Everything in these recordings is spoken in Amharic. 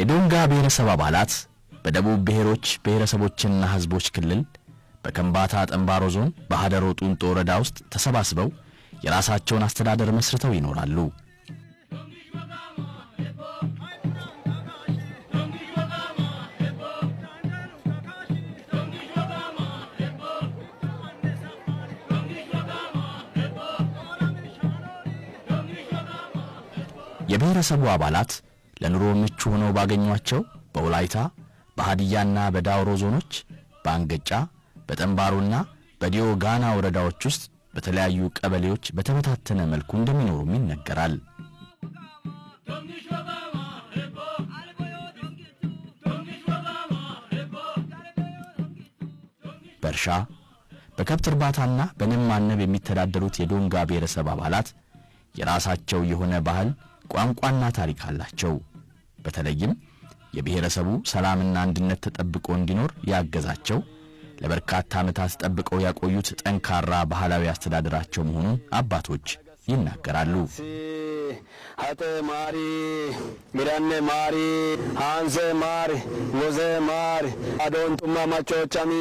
የዶንጋ ብሔረሰብ አባላት በደቡብ ብሔሮች ብሔረሰቦችና ህዝቦች ክልል በከምባታ ጠምባሮ ዞን በሃደሮ ጡንጦ ወረዳ ውስጥ ተሰባስበው የራሳቸውን አስተዳደር መስርተው ይኖራሉ። የብሔረሰቡ አባላት ለኑሮ ምቹ ሆነው ባገኟቸው በወላይታ በሃዲያና በዳውሮ ዞኖች በአንገጫ በጠምባሮና በዲዮ ጋና ወረዳዎች ውስጥ በተለያዩ ቀበሌዎች በተበታተነ መልኩ እንደሚኖሩም ይነገራል። በእርሻ በከብት እርባታና በንብ ማነብ የሚተዳደሩት የዶንጋ ብሔረሰብ አባላት የራሳቸው የሆነ ባህል ቋንቋና ታሪክ አላቸው። በተለይም የብሔረሰቡ ሰላምና አንድነት ተጠብቆ እንዲኖር ያገዛቸው ለበርካታ ዓመታት ተጠብቀው ያቆዩት ጠንካራ ባህላዊ አስተዳደራቸው መሆኑን አባቶች ይናገራሉ። ሀተ ማሪ ሚራነ ማሪ አንዘ ማሪ ወዘ ማሪ አዶንቱማ ማቾቻሚ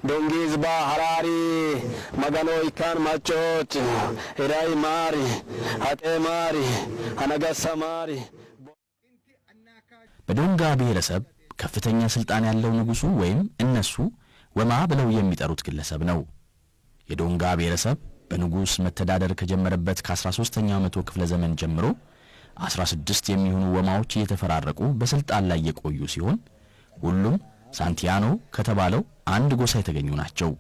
ዶንጊዝባ ሐራሪ መጋኖ ይካን ማቾች ሄራይ ማሪ ሀተ ማሪ አነጋሳ ማሪ። በዶንጋ ብሔረሰብ ከፍተኛ ስልጣን ያለው ንጉሱ ወይም እነሱ ወማ ብለው የሚጠሩት ግለሰብ ነው። የዶንጋ ብሔረሰብ በንጉስ መተዳደር ከጀመረበት ከ13ኛው መቶ ክፍለ ዘመን ጀምሮ 16 የሚሆኑ ወማዎች እየተፈራረቁ በስልጣን ላይ የቆዩ ሲሆን ሁሉም ሳንቲያኖ ከተባለው አንድ ጎሳ የተገኙ ናቸው።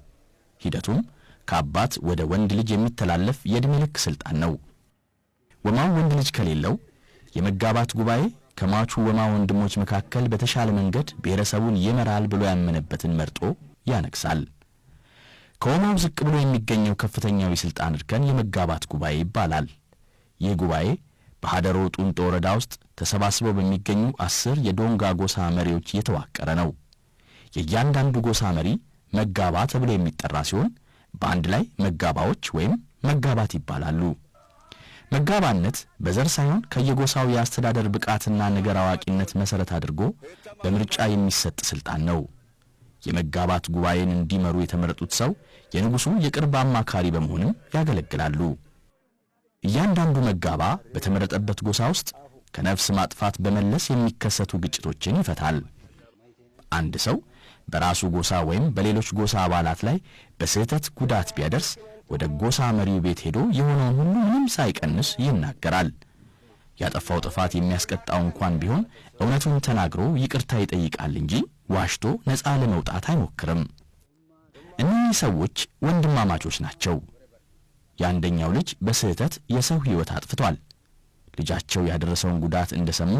ሂደቱም ከአባት ወደ ወንድ ልጅ የሚተላለፍ የእድሜ ልክ ስልጣን ነው። ወማው ወንድ ልጅ ከሌለው የመጋባት ጉባኤ ከማቹ ወማ ወንድሞች መካከል በተሻለ መንገድ ብሔረሰቡን ይመራል ብሎ ያመነበትን መርጦ ያነግሳል። ከወማው ዝቅ ብሎ የሚገኘው ከፍተኛው የስልጣን እርከን የመጋባት ጉባኤ ይባላል። ይህ ጉባኤ በሃደሮ ጡንጦ ወረዳ ውስጥ ተሰባስበው በሚገኙ 10 የዶንጋ ጎሳ መሪዎች የተዋቀረ ነው። የእያንዳንዱ ጎሳ መሪ መጋባ ተብሎ የሚጠራ ሲሆን በአንድ ላይ መጋባዎች ወይም መጋባት ይባላሉ። መጋባነት በዘር ሳይሆን ከየጎሳው የአስተዳደር ብቃትና ነገር አዋቂነት መሰረት አድርጎ በምርጫ የሚሰጥ ስልጣን ነው። የመጋባት ጉባኤን እንዲመሩ የተመረጡት ሰው የንጉሱ የቅርብ አማካሪ በመሆንም ያገለግላሉ። እያንዳንዱ መጋባ በተመረጠበት ጎሳ ውስጥ ከነፍስ ማጥፋት በመለስ የሚከሰቱ ግጭቶችን ይፈታል። አንድ ሰው በራሱ ጎሳ ወይም በሌሎች ጎሳ አባላት ላይ በስህተት ጉዳት ቢያደርስ ወደ ጎሳ መሪው ቤት ሄዶ የሆነውን ሁሉ ምንም ሳይቀንስ ይናገራል። ያጠፋው ጥፋት የሚያስቀጣው እንኳን ቢሆን እውነቱን ተናግሮ ይቅርታ ይጠይቃል እንጂ ዋሽቶ ነፃ ለመውጣት አይሞክርም። እነዚህ ሰዎች ወንድማማቾች ናቸው። የአንደኛው ልጅ በስህተት የሰው ሕይወት አጥፍቷል። ልጃቸው ያደረሰውን ጉዳት እንደሰሙ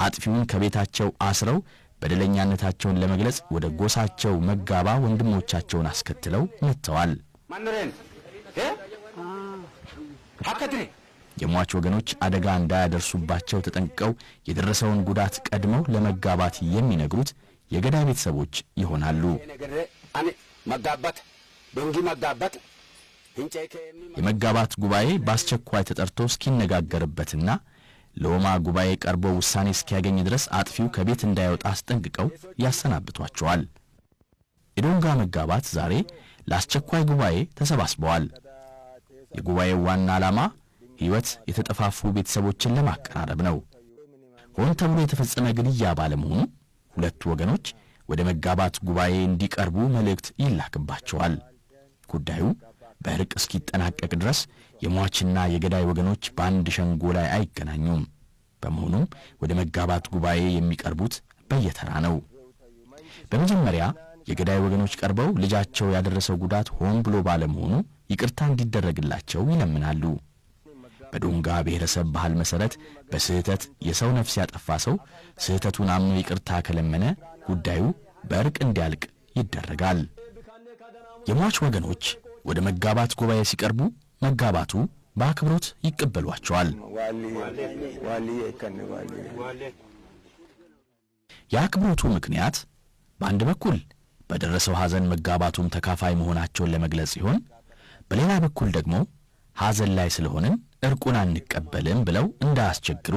አጥፊውን ከቤታቸው አስረው በደለኛነታቸውን ለመግለጽ ወደ ጎሳቸው መጋባ ወንድሞቻቸውን አስከትለው መጥተዋል። የሟች ወገኖች አደጋ እንዳያደርሱባቸው ተጠንቅቀው የደረሰውን ጉዳት ቀድመው ለመጋባት የሚነግሩት የገዳይ ቤተሰቦች ይሆናሉ። የመጋባት ጉባኤ በአስቸኳይ ተጠርቶ እስኪነጋገርበትና ለወማ ጉባኤ ቀርቦ ውሳኔ እስኪያገኝ ድረስ አጥፊው ከቤት እንዳይወጣ አስጠንቅቀው ያሰናብቷቸዋል። የዶንጋ መጋባት ዛሬ ለአስቸኳይ ጉባኤ ተሰባስበዋል። የጉባኤው ዋና ዓላማ ሕይወት የተጠፋፉ ቤተሰቦችን ለማቀራረብ ነው። ሆን ተብሎ የተፈጸመ ግድያ ባለመሆኑ ሁለቱ ወገኖች ወደ መጋባት ጉባኤ እንዲቀርቡ መልእክት ይላክባቸዋል። ጉዳዩ በእርቅ እስኪጠናቀቅ ድረስ የሟችና የገዳይ ወገኖች በአንድ ሸንጎ ላይ አይገናኙም። በመሆኑም ወደ መጋባት ጉባኤ የሚቀርቡት በየተራ ነው። በመጀመሪያ የገዳይ ወገኖች ቀርበው ልጃቸው ያደረሰው ጉዳት ሆን ብሎ ባለመሆኑ ይቅርታ እንዲደረግላቸው ይለምናሉ። በዶንጋ ብሔረሰብ ባህል መሰረት በስህተት የሰው ነፍስ ያጠፋ ሰው ስህተቱን አምኖ ይቅርታ ከለመነ ጉዳዩ በእርቅ እንዲያልቅ ይደረጋል። የሟች ወገኖች ወደ መጋባት ጉባኤ ሲቀርቡ መጋባቱ በአክብሮት ይቀበሏቸዋል። የአክብሮቱ ምክንያት በአንድ በኩል በደረሰው ሐዘን መጋባቱም ተካፋይ መሆናቸውን ለመግለጽ ሲሆን፣ በሌላ በኩል ደግሞ ሐዘን ላይ ስለሆነን እርቁን አንቀበልም ብለው እንዳያስቸግሩ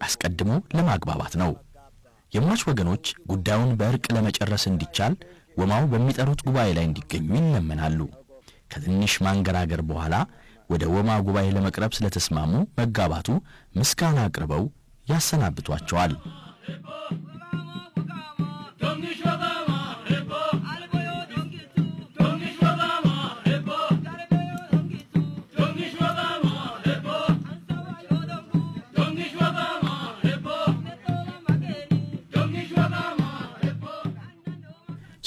አስቀድሞ ለማግባባት ነው። የሟች ወገኖች ጉዳዩን በእርቅ ለመጨረስ እንዲቻል ወማው በሚጠሩት ጉባኤ ላይ እንዲገኙ ይለመናሉ። ከትንሽ ማንገራገር በኋላ ወደ ወማ ጉባኤ ለመቅረብ ስለተስማሙ መጋባቱ ምስጋና አቅርበው ያሰናብቷቸዋል።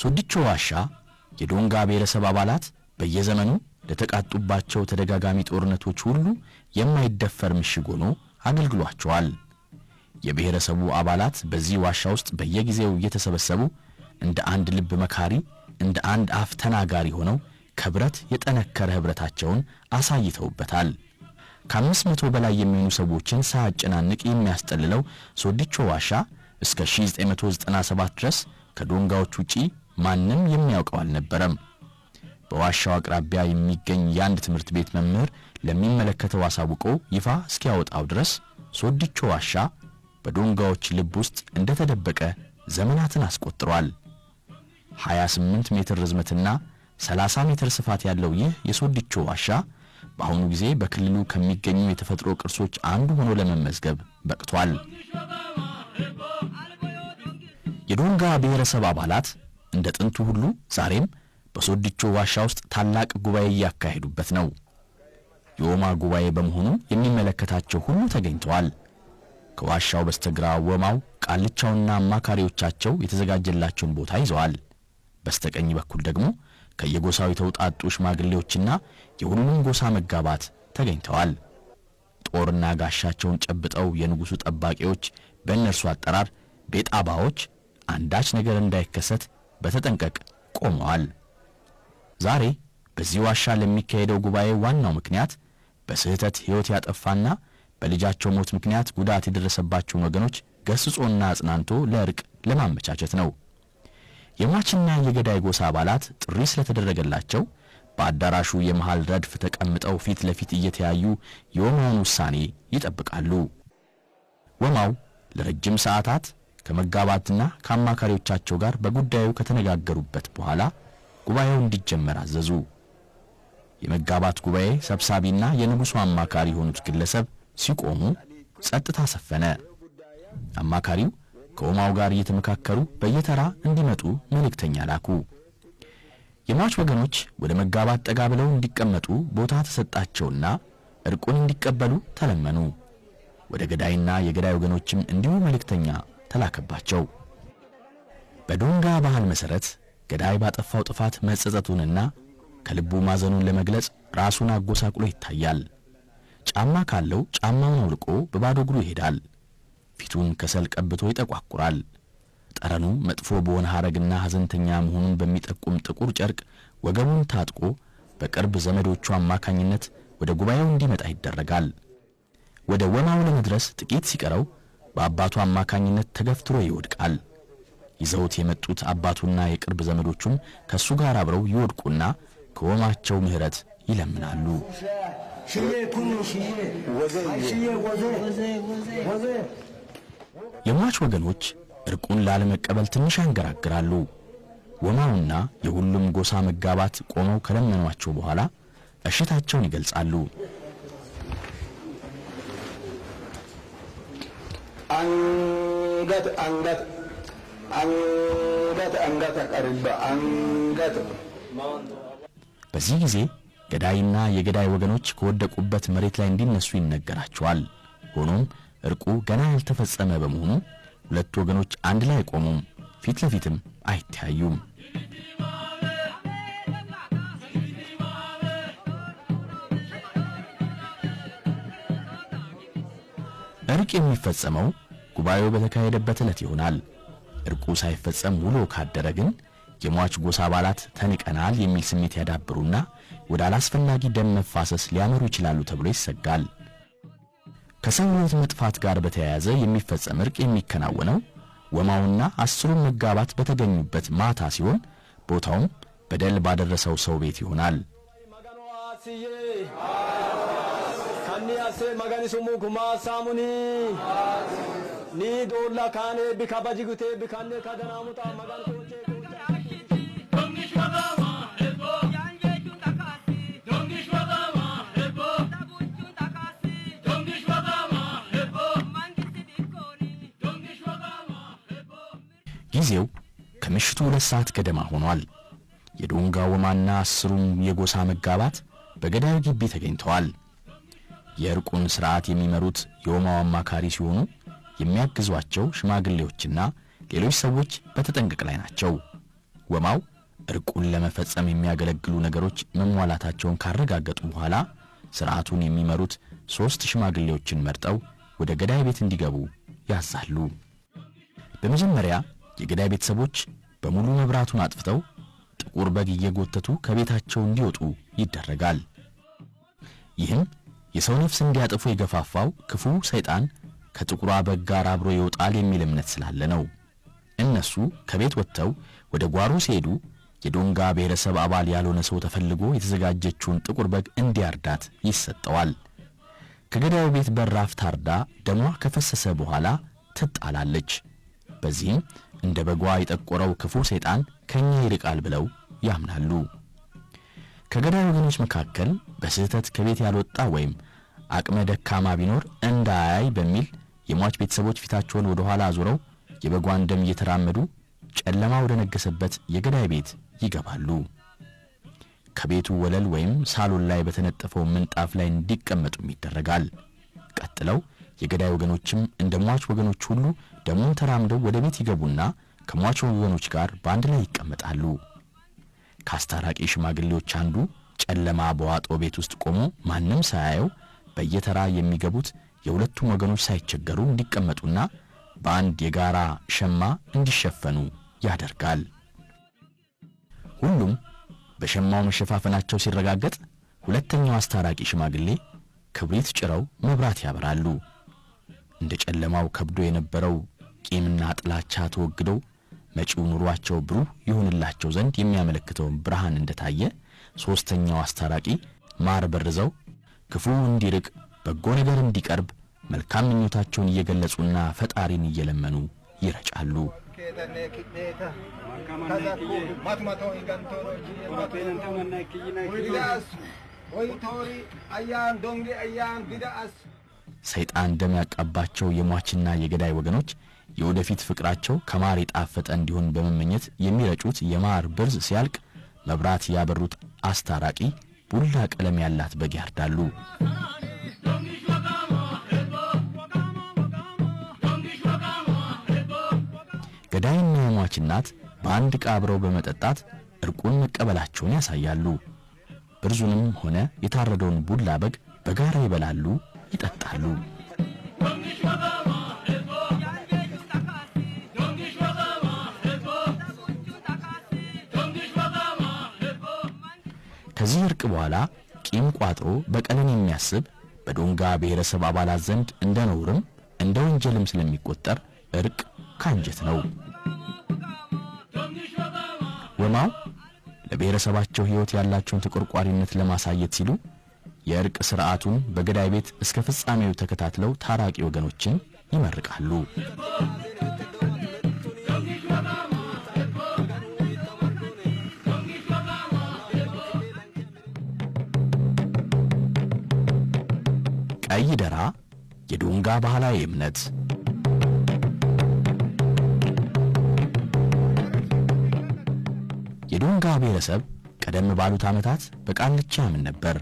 ሶዲቾ ዋሻ የዶንጋ ብሔረሰብ አባላት በየዘመኑ ለተቃጡባቸው ተደጋጋሚ ጦርነቶች ሁሉ የማይደፈር ምሽግ ሆኖ አገልግሏቸዋል። የብሔረሰቡ አባላት በዚህ ዋሻ ውስጥ በየጊዜው እየተሰበሰቡ እንደ አንድ ልብ መካሪ፣ እንደ አንድ አፍ ተናጋሪ ሆነው ከብረት የጠነከረ ህብረታቸውን አሳይተውበታል። ከ500 በላይ የሚሆኑ ሰዎችን ሳያጨናንቅ የሚያስጠልለው ሶዲቾ ዋሻ እስከ 1997 ድረስ ከዶንጋዎች ውጪ ማንም የሚያውቀው አልነበረም። በዋሻው አቅራቢያ የሚገኝ የአንድ ትምህርት ቤት መምህር ለሚመለከተው አሳውቆ ይፋ እስኪያወጣው ድረስ ሶዲቾ ዋሻ በዶንጋዎች ልብ ውስጥ እንደተደበቀ ዘመናትን አስቆጥሯል። 28 ሜትር ርዝመትና 30 ሜትር ስፋት ያለው ይህ የሶዲቾ ዋሻ በአሁኑ ጊዜ በክልሉ ከሚገኙ የተፈጥሮ ቅርሶች አንዱ ሆኖ ለመመዝገብ በቅቷል። የዶንጋ ብሔረሰብ አባላት እንደ ጥንቱ ሁሉ ዛሬም በሶዲቾ ዋሻ ውስጥ ታላቅ ጉባኤ እያካሄዱበት ነው። የወማ ጉባኤ በመሆኑ የሚመለከታቸው ሁሉ ተገኝተዋል። ከዋሻው በስተግራ ወማው፣ ቃልቻውና አማካሪዎቻቸው የተዘጋጀላቸውን ቦታ ይዘዋል። በስተቀኝ በኩል ደግሞ ከየጎሳው የተውጣጡ ሽማግሌዎችና የሁሉም ጎሳ መጋባት ተገኝተዋል። ጦርና ጋሻቸውን ጨብጠው የንጉሱ ጠባቂዎች፣ በእነርሱ አጠራር ቤጣባዎች አንዳች ነገር እንዳይከሰት በተጠንቀቅ ቆመዋል። ዛሬ በዚህ ዋሻ ለሚካሄደው ጉባኤ ዋናው ምክንያት በስህተት ሕይወት ያጠፋና በልጃቸው ሞት ምክንያት ጉዳት የደረሰባቸውን ወገኖች ገስጾና አጽናንቶ ለእርቅ ለማመቻቸት ነው። የሟችና የገዳይ ጎሳ አባላት ጥሪ ስለተደረገላቸው በአዳራሹ የመሃል ረድፍ ተቀምጠው ፊት ለፊት እየተያዩ የወማውን ውሳኔ ይጠብቃሉ። ወማው ለረጅም ሰዓታት ከመጋባትና ከአማካሪዎቻቸው ጋር በጉዳዩ ከተነጋገሩበት በኋላ ጉባኤው እንዲጀመር አዘዙ። የመጋባት ጉባኤ ሰብሳቢና የንጉሱ አማካሪ የሆኑት ግለሰብ ሲቆሙ ጸጥታ ሰፈነ። አማካሪው ከወማው ጋር እየተመካከሩ በየተራ እንዲመጡ መልእክተኛ ላኩ። የሟች ወገኖች ወደ መጋባት ጠጋ ብለው እንዲቀመጡ ቦታ ተሰጣቸውና እርቁን እንዲቀበሉ ተለመኑ። ወደ ገዳይና የገዳይ ወገኖችም እንዲሁ መልእክተኛ ተላከባቸው። በዶንጋ ባህል መሰረት ገዳይ ባጠፋው ጥፋት መጸጸቱንና ከልቡ ማዘኑን ለመግለጽ ራሱን አጎሳቁሎ ይታያል። ጫማ ካለው ጫማውን አውልቆ በባዶ እግሩ ይሄዳል። ፊቱን ከሰል ቀብቶ ይጠቋቁራል። ጠረኑ መጥፎ በሆነ ሐረግና ሐዘንተኛ መሆኑን በሚጠቁም ጥቁር ጨርቅ ወገቡን ታጥቆ በቅርብ ዘመዶቹ አማካኝነት ወደ ጉባኤው እንዲመጣ ይደረጋል። ወደ ወማው ለመድረስ ጥቂት ሲቀረው በአባቱ አማካኝነት ተገፍትሮ ይወድቃል። ይዘውት የመጡት አባቱና የቅርብ ዘመዶቹም ከሱ ጋር አብረው ይወድቁና ከወማቸው ምህረት ይለምናሉ። የሟች ወገኖች እርቁን ላለመቀበል ትንሽ ያንገራግራሉ። ወማውና የሁሉም ጎሳ መጋባት ቆመው ከለመኗቸው በኋላ እሽታቸውን ይገልጻሉ። አንገት አንገት አንገት አንገት ቀርባ አንገት። በዚህ ጊዜ ገዳይና የገዳይ ወገኖች ከወደቁበት መሬት ላይ እንዲነሱ ይነገራቸዋል። ሆኖም እርቁ ገና ያልተፈጸመ በመሆኑ ሁለቱ ወገኖች አንድ ላይ ቆሙም፣ ፊት ለፊትም አይተያዩም። እርቅ የሚፈጸመው ጉባኤው በተካሄደበት ዕለት ይሆናል። እርቁ ሳይፈጸም ውሎ ካደረ ግን የሟች ጎሳ አባላት ተንቀናል የሚል ስሜት ያዳብሩና ወደ አላስፈላጊ ደም መፋሰስ ሊያመሩ ይችላሉ ተብሎ ይሰጋል። ከሰው ሕይወት መጥፋት ጋር በተያያዘ የሚፈጸም እርቅ የሚከናወነው ወማውና አስሩም መጋባት በተገኙበት ማታ ሲሆን ቦታውም በደል ባደረሰው ሰው ቤት ይሆናል። Manni asse magani sumu kuma samuni. Ni dolla kane bikabaji gute bikane kadanamuta magan koche ጊዜው ከምሽቱ 2 ሰዓት ገደማ ሆኗል። የዶንጋ ወማና 10ሩም የጎሳ መጋባት በገዳዩ ግቢ ተገኝተዋል። የእርቁን ሥርዓት የሚመሩት የወማው አማካሪ ሲሆኑ የሚያግዟቸው ሽማግሌዎችና ሌሎች ሰዎች በተጠንቀቅ ላይ ናቸው። ወማው እርቁን ለመፈጸም የሚያገለግሉ ነገሮች መሟላታቸውን ካረጋገጡ በኋላ ሥርዓቱን የሚመሩት 3 ሽማግሌዎችን መርጠው ወደ ገዳይ ቤት እንዲገቡ ያዛሉ። በመጀመሪያ የገዳይ ቤተሰቦች በሙሉ መብራቱን አጥፍተው ጥቁር በግ እየጎተቱ ከቤታቸው እንዲወጡ ይደረጋል። ይህም የሰው ነፍስ እንዲያጠፉ የገፋፋው ክፉ ሰይጣን ከጥቁሯ በግ ጋር አብሮ ይወጣል የሚል እምነት ስላለ ነው። እነሱ ከቤት ወጥተው ወደ ጓሮ ሲሄዱ የዶንጋ ብሔረሰብ አባል ያልሆነ ሰው ተፈልጎ የተዘጋጀችውን ጥቁር በግ እንዲያርዳት ይሰጠዋል። ከገዳዩ ቤት በራፍ ታርዳ ደሟ ከፈሰሰ በኋላ ትጣላለች። በዚህም እንደ በጓ የጠቆረው ክፉ ሰይጣን ከኛ ይርቃል ብለው ያምናሉ። ከገዳዩ ወገኖች መካከል በስህተት ከቤት ያልወጣ ወይም አቅመ ደካማ ቢኖር እንዳያይ በሚል የሟች ቤተሰቦች ፊታቸውን ወደ ኋላ አዙረው የበጓን ደም እየተራመዱ ጨለማ ወደ ነገሰበት የገዳይ ቤት ይገባሉ። ከቤቱ ወለል ወይም ሳሎን ላይ በተነጠፈው ምንጣፍ ላይ እንዲቀመጡም ይደረጋል። ቀጥለው የገዳይ ወገኖችም እንደ ሟች ወገኖች ሁሉ ደሙን ተራምደው ወደ ቤት ይገቡና ከሟች ወገኖች ጋር በአንድ ላይ ይቀመጣሉ። ከአስታራቂ ሽማግሌዎች አንዱ ጨለማ በዋጦ ቤት ውስጥ ቆሞ ማንም ሳያየው በየተራ የሚገቡት የሁለቱም ወገኖች ሳይቸገሩ እንዲቀመጡና በአንድ የጋራ ሸማ እንዲሸፈኑ ያደርጋል። ሁሉም በሸማው መሸፋፈናቸው ሲረጋገጥ ሁለተኛው አስታራቂ ሽማግሌ ክብሪት ጭረው መብራት ያበራሉ። እንደ ጨለማው ከብዶ የነበረው ቂምና ጥላቻ ተወግደው መጪው ኑሯቸው ብሩህ ይሆንላቸው ዘንድ የሚያመለክተው ብርሃን እንደታየ ሶስተኛው አስታራቂ ማር በርዘው ክፉ እንዲርቅ በጎ ነገር እንዲቀርብ መልካም ምኞታቸውን እየገለጹና ፈጣሪን እየለመኑ ይረጫሉ። ሰይጣን ደም ያቃባቸው የሟችና የገዳይ ወገኖች የወደፊት ፍቅራቸው ከማር የጣፈጠ እንዲሆን በመመኘት የሚረጩት የማር ብርዝ ሲያልቅ መብራት ያበሩት አስታራቂ ቡላ ቀለም ያላት በግ ያርዳሉ። ገዳይና የሟች እናት በአንድ ዕቃ አብረው በመጠጣት እርቁን መቀበላቸውን ያሳያሉ። ብርዙንም ሆነ የታረደውን ቡላ በግ በጋራ ይበላሉ፣ ይጠጣሉ። ከዚህ እርቅ በኋላ ቂም ቋጥሮ በቀልን የሚያስብ በዶንጋ ብሔረሰብ አባላት ዘንድ እንደ ነውርም እንደ ወንጀልም ስለሚቆጠር እርቅ ካንጀት ነው። ወማው ለብሔረሰባቸው ሕይወት ያላቸውን ተቆርቋሪነት ለማሳየት ሲሉ የእርቅ ሥርዓቱን በገዳይ ቤት እስከ ፍጻሜው ተከታትለው ታራቂ ወገኖችን ይመርቃሉ። ቀይ ደራ የዶንጋ ባህላዊ እምነት። የዶንጋ ብሔረሰብ ቀደም ባሉት ዓመታት በቃልቻ ያምን ነበር።